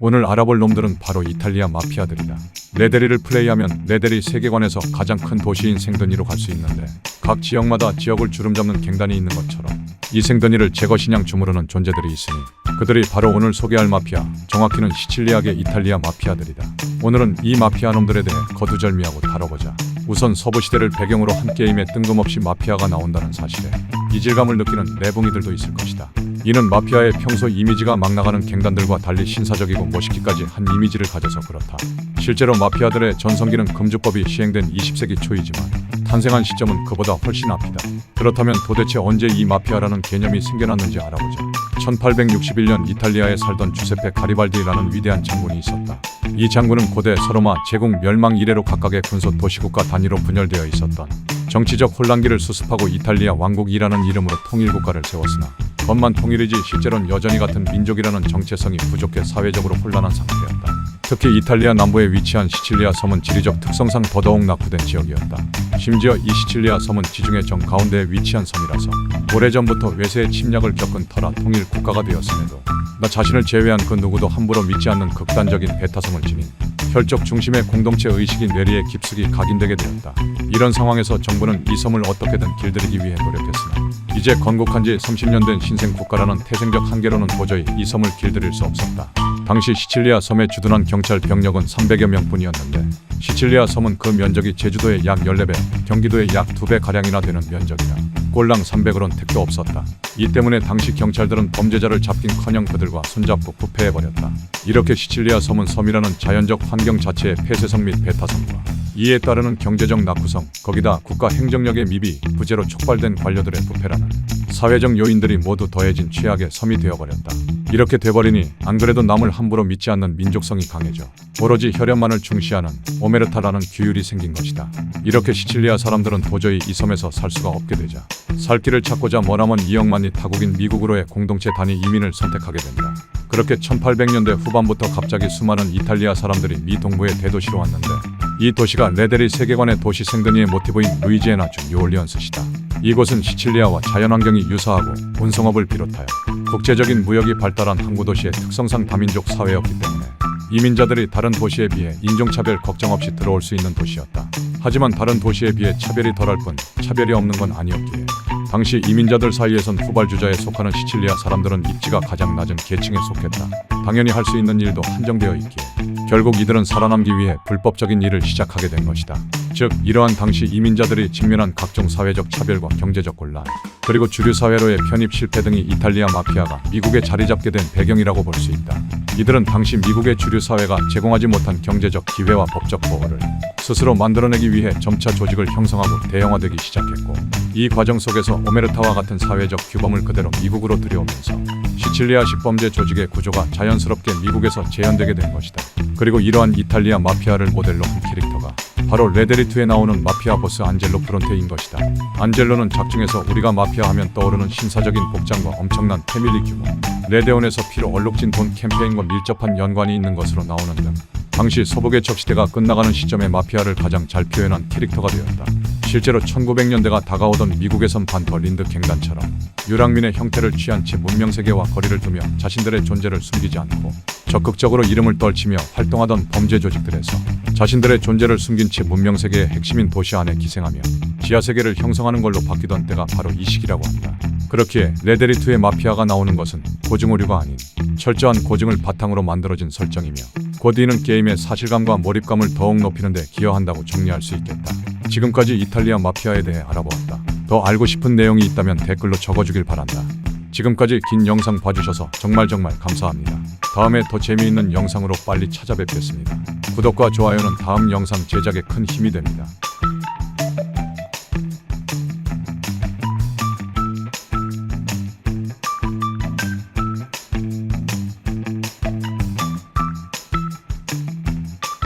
오늘 알아볼 놈들은 바로 이탈리아 마피아들이다. 레데리를 플레이하면 레데리 세계관에서 가장 큰 도시인 생더니로 갈 수 있는데 각 지역마다 지역을 주름잡는 갱단이 있는 것처럼 이 생더니를 제거신양 주무르는 존재들이 있으니 그들이 바로 오늘 소개할 마피아, 정확히는 시칠리아계 이탈리아 마피아들이다. 오늘은 이 마피아 놈들에 대해 거두절미하고 다뤄보자. 우선 서부시대를 배경으로 한 게임에 뜬금없이 마피아가 나온다는 사실에 이질감을 느끼는 내붕이들도 있을 것이다. 이는 마피아의 평소 이미지가 막 나가는 갱단들과 달리 신사적이고 멋있기까지 한 이미지를 가져서 그렇다. 실제로 마피아들의 전성기는 금주법이 시행된 20세기 초이지만 탄생한 시점은 그보다 훨씬 앞이다. 그렇다면 도대체 언제 이 마피아라는 개념이 생겨났는지 알아보자. 1861년 이탈리아에 살던 주세페 가리발디라는 위대한 장군이 있었다. 이 장군은 고대 서로마 제국 멸망 이래로 각각의 군소 도시국가 단위로 분열되어 있었던 정치적 혼란기를 수습하고 이탈리아 왕국이라는 이름으로 통일국가를 세웠으나 겉만 통일이지 실제로는 여전히 같은 민족이라는 정체성이 부족해 사회적으로 혼란한 상태였다. 특히 이탈리아 남부에 위치한 시칠리아 섬은 지리적 특성상 더더욱 낙후된 지역이었다. 심지어 이 시칠리아 섬은 지중해 정가운데에 위치한 섬이라서 오래전부터 외세의 침략을 겪은 터라 통일 국가가 되었음에도 나 자신을 제외한 그 누구도 함부로 믿지 않는 극단적인 배타성을 지닌 혈족 중심의 공동체 의식이 뇌리에 깊숙이 각인되게 되었다. 이런 상황에서 정부는 이 섬을 어떻게든 길들이기 위해 노력했으나 이제 건국한 지 30년 된 신생 국가라는 태생적 한계로는 도저히 이 섬을 길들일 수 없었다. 당시 시칠리아 섬에 주둔한 경찰 병력은 300여 명뿐이었는데 시칠리아 섬은 그 면적이 제주도의 약 14배, 경기도의 약 2배가량이나 되는 면적이라 꼴랑 300으론 택도 없었다. 이 때문에 당시 경찰들은 범죄자를 잡긴커녕 그들과 손잡고 부패해버렸다. 이렇게 시칠리아 섬은 섬이라는 자연적 환경 자체의 폐쇄성 및 배타성과 이에 따르는 경제적 낙후성, 거기다 국가 행정력의 미비, 부재로 촉발된 관료들의 부패라는 사회적 요인들이 모두 더해진 최악의 섬이 되어버렸다. 이렇게 돼버리니 안 그래도 남을 함부로 믿지 않는 민족성이 강해져 오로지 혈연만을 중시하는 오메르타라는 규율이 생긴 것이다. 이렇게 시칠리아 사람들은 도저히 이 섬에서 살 수가 없게 되자 살 길을 찾고자 머나먼 2억 만리 타국인 미국으로의 공동체 단위 이민을 선택하게 된다. 그렇게 1800년대 후반부터 갑자기 수많은 이탈리아 사람들이 미 동부의 대도시로 왔는데 이 도시가 레데리 세계관의 도시 생더니의 모티브인 루이지애나주 뉴올리언스시다. 이곳은 시칠리아와 자연환경이 유사하고 운송업을 비롯하여 국제적인 무역이 발달한 항구 도시의 특성상 다민족 사회였기 때문에 이민자들이 다른 도시에 비해 인종차별 걱정 없이 들어올 수 있는 도시였다. 하지만 다른 도시에 비해 차별이 덜할 뿐 차별이 없는 건 아니었기에 당시 이민자들 사이에선 후발주자에 속하는 시칠리아 사람들은 입지가 가장 낮은 계층에 속했다. 당연히 할 수 있는 일도 한정되어 있기에 결국 이들은 살아남기 위해 불법적인 일을 시작하게 된 것이다. 즉 이러한 당시 이민자들이 직면한 각종 사회적 차별과 경제적 곤란 그리고 주류 사회로의 편입 실패 등이 이탈리아 마피아가 미국에 자리 잡게 된 배경이라고 볼 수 있다. 이들은 당시 미국의 주류 사회가 제공하지 못한 경제적 기회와 법적 보호를 스스로 만들어내기 위해 점차 조직을 형성하고 대형화되기 시작했고 이 과정 속에서 오메르타와 같은 사회적 규범을 그대로 미국으로 들여오면서 시칠리아식 범죄 조직의 구조가 자연스럽게 미국에서 재현되게 된 것이다. 그리고 이러한 이탈리아 마피아를 모델로 한 캐릭터가 바로 레데리2에 나오는 마피아 보스 안젤로 프론테인 것이다. 안젤로는 작중에서 우리가 마피아 하면 떠오르는 신사적인 복장과 엄청난 패밀리 규모, 레데온에서 피로 얼룩진 돈 캠페인과 밀접한 연관이 있는 것으로 나오는 등 당시 소복개척 시대가 끝나가는 시점에 마피아를 가장 잘 표현한 캐릭터가 되었다. 실제로 1900년대가 다가오던 미국에선 반터 린드 갱단처럼 유랑민의 형태를 취한 채 문명세계와 거리를 두며 자신들의 존재를 숨기지 않고 적극적으로 이름을 떨치며 활동하던 범죄 조직들에서 자신들의 존재를 숨긴 채 문명세계의 핵심인 도시 안에 기생하며 지하세계를 형성하는 걸로 바뀌던 때가 바로 이 시기라고 한다. 그렇기에 레데리2의 마피아가 나오는 것은 고증 오류가 아닌 철저한 고증을 바탕으로 만들어진 설정이며 곧 이는 게임의 사실감과 몰입감을 더욱 높이는 데 기여한다고 정리할 수 있겠다. 지금까지 이탈리아 마피아에 대해 알아보았다. 더 알고 싶은 내용이 있다면 댓글로 적어주길 바란다. 지금까지 긴 영상 봐주셔서 정말 감사합니다. 다음에 더 재미있는 영상으로 빨리 찾아뵙겠습니다. 구독과 좋아요는 다음 영상 제작에 큰 힘이 됩니다.